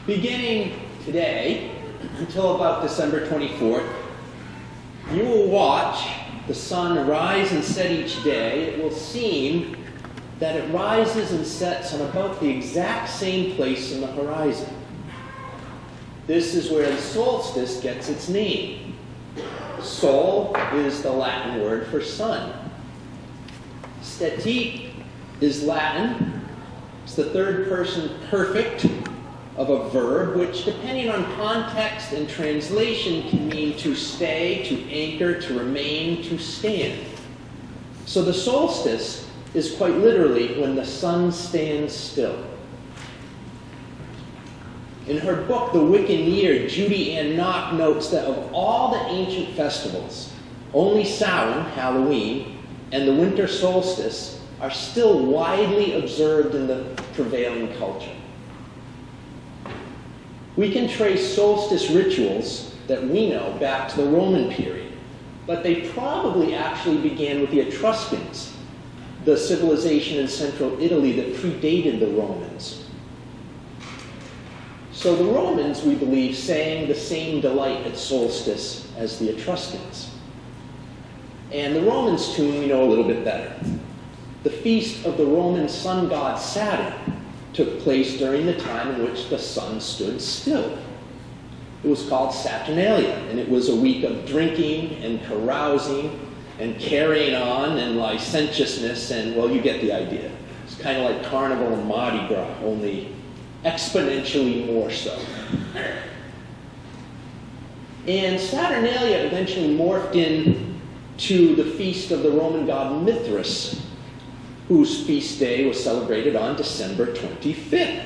Beginning today until about December 24th, you will watch the sun rise and set each day. It will seem that it rises and sets on about the exact same place in the horizon. This is where the solstice gets its name. Sol is the Latin word for sun. Stetit is Latin. It's the third person perfect of a verb, which, depending on context and translation, can mean to stay, to anchor, to remain, to stand. So the solstice is quite literally when the sun stands still. In her book, The Wiccan Year, Judy Ann Nock notes that of all the ancient festivals, only Samhain, Halloween, and the winter solstice are still widely observed in the prevailing culture. We can trace solstice rituals that we know back to the Roman period, but they probably actually began with the Etruscans, the civilization in central Italy that predated the Romans. So the Romans, we believe, sang the same delight at solstice as the Etruscans. And the Romans' tune we know a little bit better. The feast of the Roman sun god Saturn took place during the time in which the sun stood still. It was called Saturnalia, and it was a week of drinking and carousing and carrying on and licentiousness, and, well, you get the idea. It's kind of like Carnival and Mardi Gras, only exponentially more so. And Saturnalia eventually morphed into the feast of the Roman god Mithras, whose feast day was celebrated on December 25th,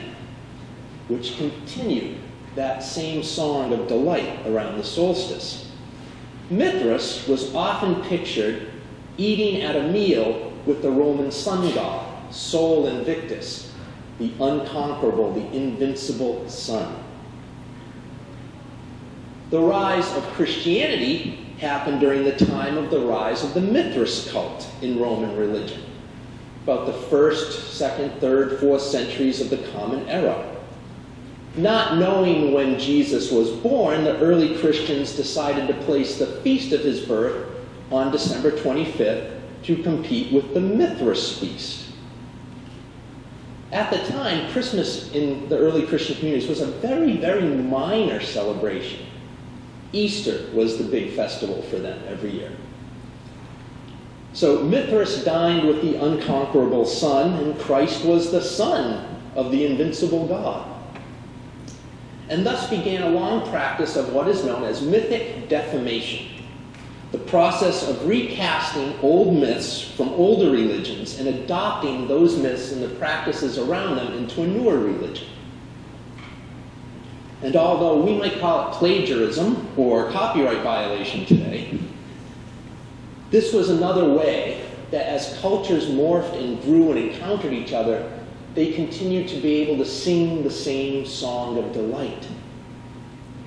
which continued that same song of delight around the solstice. Mithras was often pictured eating at a meal with the Roman sun god, Sol Invictus, the unconquerable, the invincible sun. The rise of Christianity happened during the time of the rise of the Mithras cult in Roman religion, about the 1st, 2nd, 3rd, 4th centuries of the Common Era. Not knowing when Jesus was born, the early Christians decided to place the feast of his birth on December 25th to compete with the Mithras feast. At the time, Christmas in the early Christian communities was a very, very minor celebration. Easter was the big festival for them every year. So Mithras dined with the unconquerable sun, and Christ was the son of the invincible God. And thus began a long practice of what is known as mythic defamation, the process of recasting old myths from older religions and adopting those myths and the practices around them into a newer religion. And although we might call it plagiarism or copyright violation today, this was another way that as cultures morphed and grew and encountered each other, they continued to be able to sing the same song of delight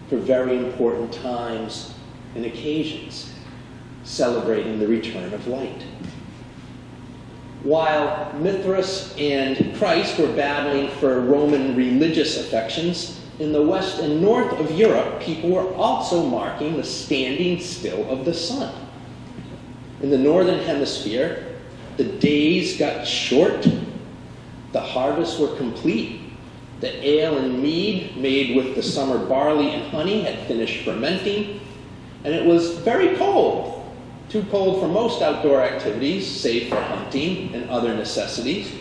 for very important times and occasions, celebrating the return of light. While Mithras and Christ were battling for Roman religious affections, in the west and north of Europe, people were also marking the standing still of the sun. In the northern hemisphere, the days got short, the harvests were complete, the ale and mead made with the summer barley and honey had finished fermenting, and it was very cold, too cold for most outdoor activities, save for hunting and other necessities.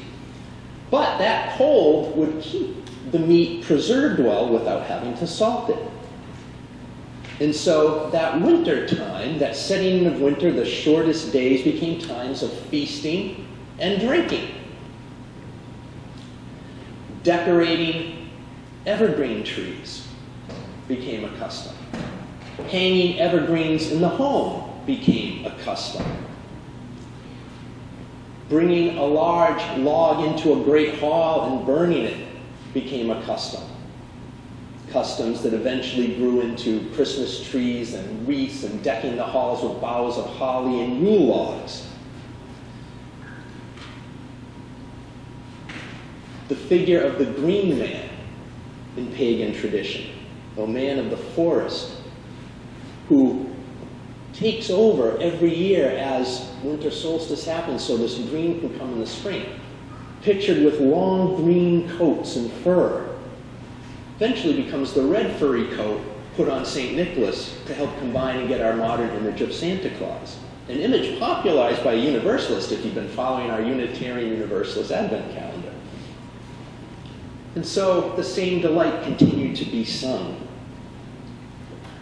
But that cold would keep the meat preserved well without having to salt it. And so that winter time, that setting of winter, the shortest days, became times of feasting and drinking. Decorating evergreen trees became a custom. Hanging evergreens in the home became a custom. Bringing a large log into a great hall and burning it became a custom. Customs that eventually grew into Christmas trees and wreaths and decking the halls with boughs of holly and Yule logs. The figure of the green man in pagan tradition, a man of the forest who takes over every year as winter solstice happens so this green can come in the spring, pictured with long green coats and fur, eventually becomes the red furry coat put on St. Nicholas to help combine and get our modern image of Santa Claus. An image popularized by a Universalist if you've been following our Unitarian Universalist Advent calendar. And so the same delight continued to be sung.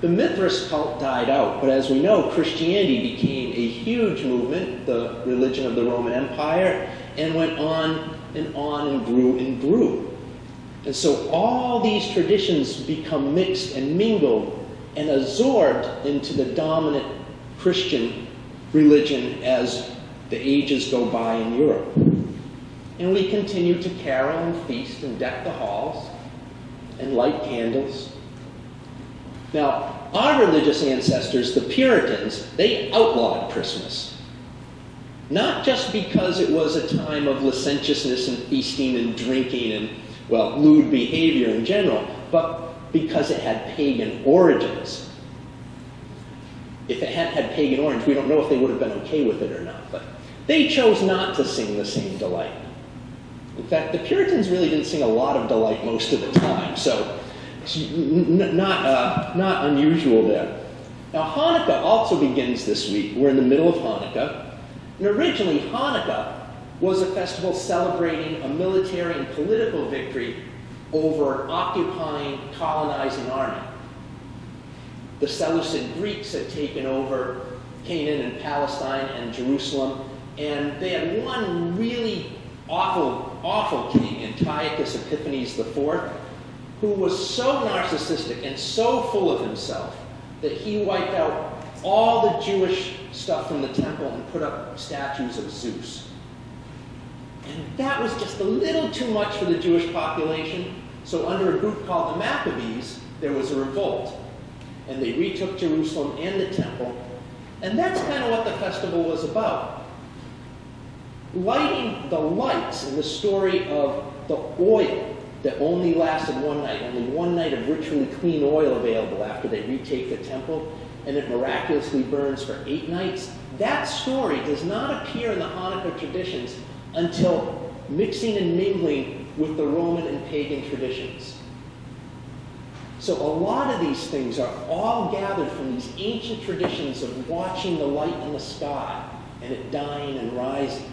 The Mithrist cult died out, but as we know, Christianity became a huge movement, the religion of the Roman Empire, and went on and grew and grew. And so all these traditions become mixed and mingled and absorbed into the dominant Christian religion as the ages go by in Europe. And we continue to carol and feast and deck the halls and light candles. Now, our religious ancestors, the Puritans, they outlawed Christmas. Not just because it was a time of licentiousness and feasting and drinking and, well, lewd behavior in general, but because it had pagan origins. If it hadn't had pagan origins, we don't know if they would have been okay with it or not, but they chose not to sing the same delight. In fact, the Puritans really didn't sing a lot of delight most of the time, so not unusual there. Now, Hanukkah also begins this week. We're in the middle of Hanukkah. And originally, Hanukkah was a festival celebrating a military and political victory over an occupying, colonizing army. The Seleucid Greeks had taken over Canaan and Palestine and Jerusalem, and they had one really awful king, Antiochus Epiphanes IV, who was so narcissistic and so full of himself that he wiped out all the Jewish stuff from the temple and put up statues of Zeus. And that was just a little too much for the Jewish population, so under a group called the Maccabees, there was a revolt. And they retook Jerusalem and the temple, and that's kind of what the festival was about. Lighting the lights in the story of the oil that only lasted one night, only one night of ritually clean oil available after they retake the temple, and it miraculously burns for 8 nights. That story does not appear in the Hanukkah traditions until mixing and mingling with the Roman and pagan traditions. So a lot of these things are all gathered from these ancient traditions of watching the light in the sky and it dying and rising.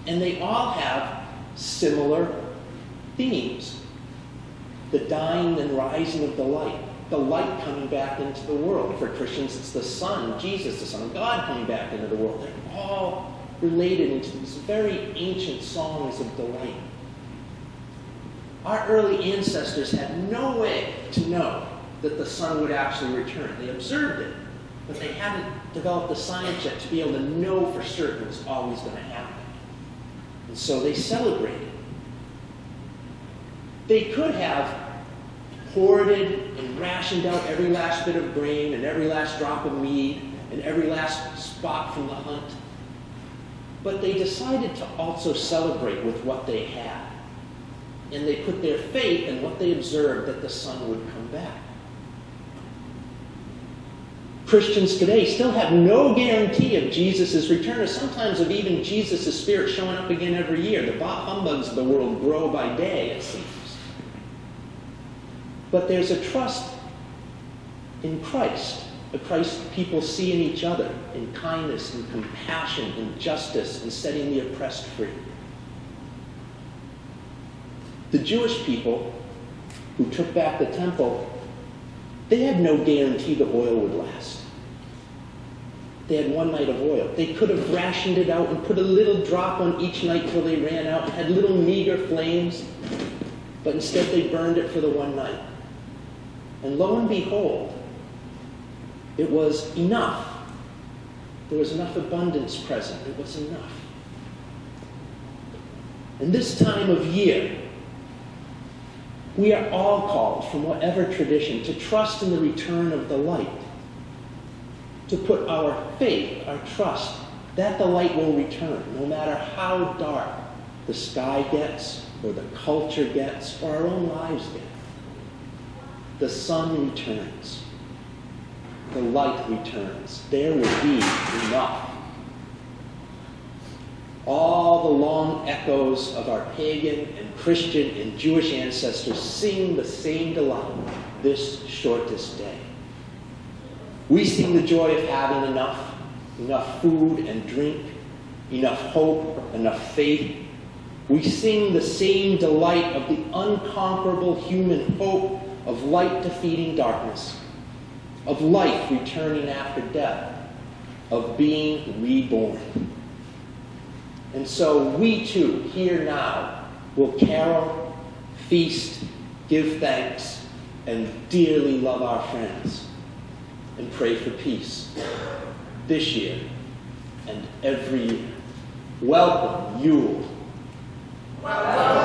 And they all have similar themes. The dying and rising of the light coming back into the world. For Christians, it's the sun, Jesus, the Son of God, coming back into the world. They're all related into these very ancient songs of delight. Our early ancestors had no way to know that the sun would actually return. They observed it, but they hadn't developed the science yet to be able to know for certain it was always going to happen. And so they celebrated. They could have hoarded and rationed out every last bit of grain and every last drop of mead and every last spot from the hunt. But they decided to also celebrate with what they had. And they put their faith in what they observed, that the sun would come back. Christians today still have no guarantee of Jesus' return, or sometimes of even Jesus' spirit showing up again every year. The bah humbugs of the world grow by day, it seems. But there's a trust in Christ, a Christ people see in each other, in kindness and compassion and justice and setting the oppressed free. The Jewish people who took back the temple, they had no guarantee the oil would last. They had one night of oil. They could have rationed it out and put a little drop on each night till they ran out and had little meager flames, but instead they burned it for the one night. And lo and behold, it was enough. There was enough abundance present. It was enough. And this time of year, we are all called, from whatever tradition, to trust in the return of the light. To put our faith, our trust, that the light will return, no matter how dark the sky gets, or the culture gets, or our own lives get. the sun returns, the light returns, there will be enough. All the long echoes of our pagan and Christian and Jewish ancestors sing the same delight this shortest day. We sing the joy of having enough food and drink, enough hope, enough faith. We sing the same delight of the unconquerable human hope of light defeating darkness, of life returning after death, of being reborn. And so we too, here now, will carol, feast, give thanks, and dearly love our friends, and pray for peace this year and every year. Welcome, Yule. Welcome.